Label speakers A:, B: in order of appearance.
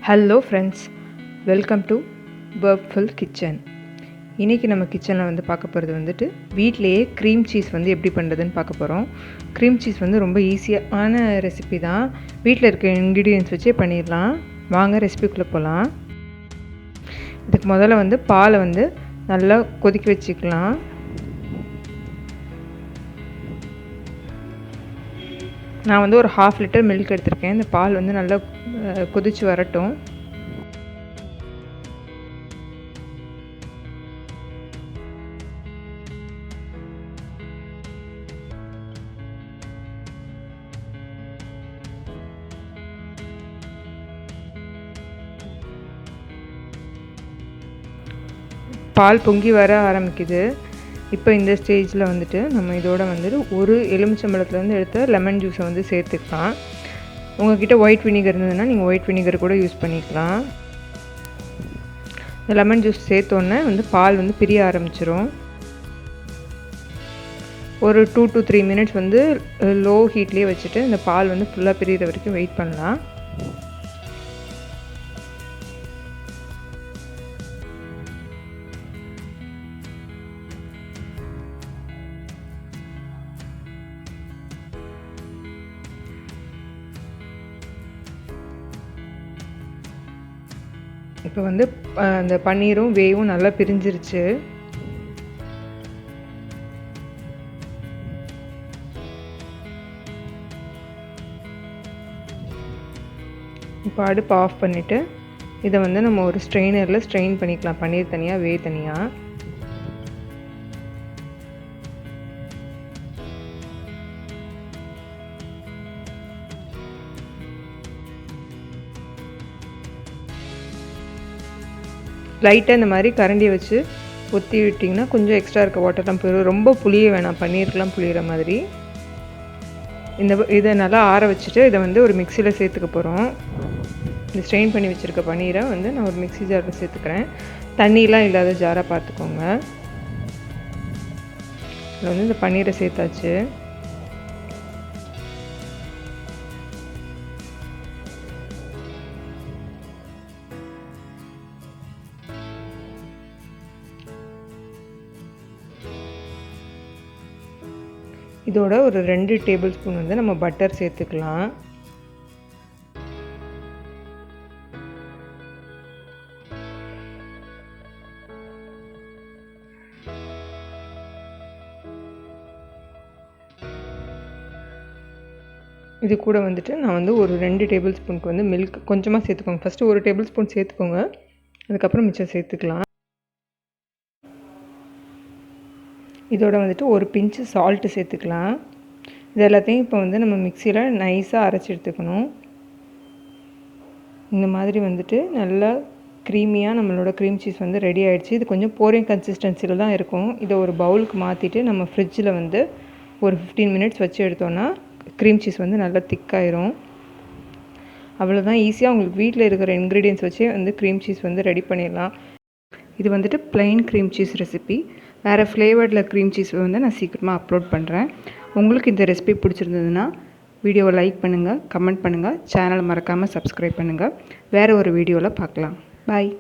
A: Hello friends, welcome to Burpful kitchen. இன்றைக்கி நம்ம கிச்சனில் பார்க்க போகிறது வீட்டிலையே க்ரீம் சீஸ் எப்படி பண்ணுறதுன்னு பார்க்க போகிறோம். க்ரீம் சீஸ் ரொம்ப ஈஸியான ரெசிபி தான். வீட்டில் இருக்க இன்க்ரீடியன்ட்ஸ் வச்சே பண்ணிடலாம். வாங்க ரெசிபிக்குள்ளே போகலாம். இதுக்கு முதல்ல பாலை நல்லா கொதிக்க வச்சுக்கலாம். நான் ஒரு 1/2 லிட்டர் மில்க் எடுத்திருக்கேன். இந்த பால் நல்லா கொதித்து வரட்டும். பால் பொங்கி வர ஆரம்பிக்குது. இப்போ இந்த ஸ்டேஜில் நம்ம இதோட ஒரு எலுமிச்சம்பழத்துலேருந்து எடுத்த லெமன் ஜூஸை சேர்த்துக்கலாம். உங்கள்கிட்ட ஒயிட் வினிகர் இருந்ததுன்னா நீங்கள் ஒயிட் வினிகர் கூட யூஸ் பண்ணிக்கலாம். இந்த லெமன் ஜூஸ் சேர்த்தோன்னே பால் பிரிய ஆரம்பிச்சிரும். ஒரு 2 to 3 மினிட்ஸ் லோ ஹீட்லேயே வச்சுட்டு இந்த பால் ஃபுல்லாக பிரிகிற வரைக்கும் வெயிட் பண்ணலாம். இப்போ அந்த பன்னீரும் வேவும் நல்லா பிரிஞ்சிருச்சு. இப்போ அடுப்பு ஆஃப் பண்ணிவிட்டு இதை நம்ம ஒரு ஸ்ட்ரெயினரில் ஸ்ட்ரெயின் பண்ணிக்கலாம். பன்னீர் தனியாக, வே தனியாக. லைட்டாக இந்த மாதிரி கரண்டியை வச்சு ஒத்தி விட்டிங்கன்னா கொஞ்சம் எக்ஸ்ட்ரா இருக்க வாட்டர்லாம் போயிடும். ரொம்ப புளிய வேணாம், பன்னீருக்கெலாம் புளிகிற மாதிரி. இதை நல்லா ஆற வச்சுட்டு இதை ஒரு மிக்சியில் சேர்த்துக்க போகிறோம். இந்த ஸ்ட்ரெயின் பண்ணி வச்சுருக்க பன்னீரை நான் ஒரு மிக்ஸி ஜாரில் சேர்த்துக்கிறேன். தண்ணியெலாம் இல்லாத ஜாராக பார்த்துக்கோங்க. இதில் இந்த பன்னீரை சேர்த்தாச்சு. இதோட ஒரு 2 டேபிள் ஸ்பூன் நம்ம பட்டர் சேர்த்துக்கலாம். இது கூட நான் ஒரு 2 டேபிள் ஸ்பூனுக்கு மில்க் கொஞ்சமாக சேர்த்துக்கோங்க. ஃபஸ்ட்டு 1 டேபிள் ஸ்பூன் சேர்த்துக்கோங்க, அதுக்கப்புறம் மிச்சம் சேர்த்துக்கலாம். இதோட ஒரு பிஞ்சு சால்ட்டு சேர்த்துக்கலாம். இது எல்லாத்தையும் இப்போ நம்ம மிக்சியில் நைஸாக அரைச்சி எடுத்துக்கணும். இந்த மாதிரி நல்லா க்ரீமியாக நம்மளோட க்ரீம் சீஸ் ரெடி ஆகிடுச்சு. இது கொஞ்சம் போரிங் கன்சிஸ்டன்சியில் தான் இருக்கும். இதை ஒரு பவுலுக்கு மாற்றிட்டு நம்ம ஃப்ரிட்ஜில் ஒரு 15 மினிட்ஸ் வச்சு எடுத்தோன்னா க்ரீம் சீஸ் நல்லா திக்காயிரும். அவ்வளோதான். ஈஸியாக உங்களுக்கு வீட்டில் இருக்கிற இன்க்ரீடியன்ஸ் வச்சே க்ரீம் சீஸ் ரெடி பண்ணிடலாம். இது ப்ளைன் க்ரீம் சீஸ் ரெசிபி. வேறு ஃப்ளேவர்டில் க்ரீம் சீஸ் நான் சீக்கிரமாக அப்லோட் பண்ணுறேன். உங்களுக்கு இந்த ரெசிபி பிடிச்சிருந்ததுன்னா வீடியோவை லைக் பண்ணுங்கள், கமெண்ட் பண்ணுங்கள், சேனலை மறக்காமல் சப்ஸ்கிரைப் பண்ணுங்கள். வேறு ஒரு வீடியோவில் பார்க்கலாம். பாய்.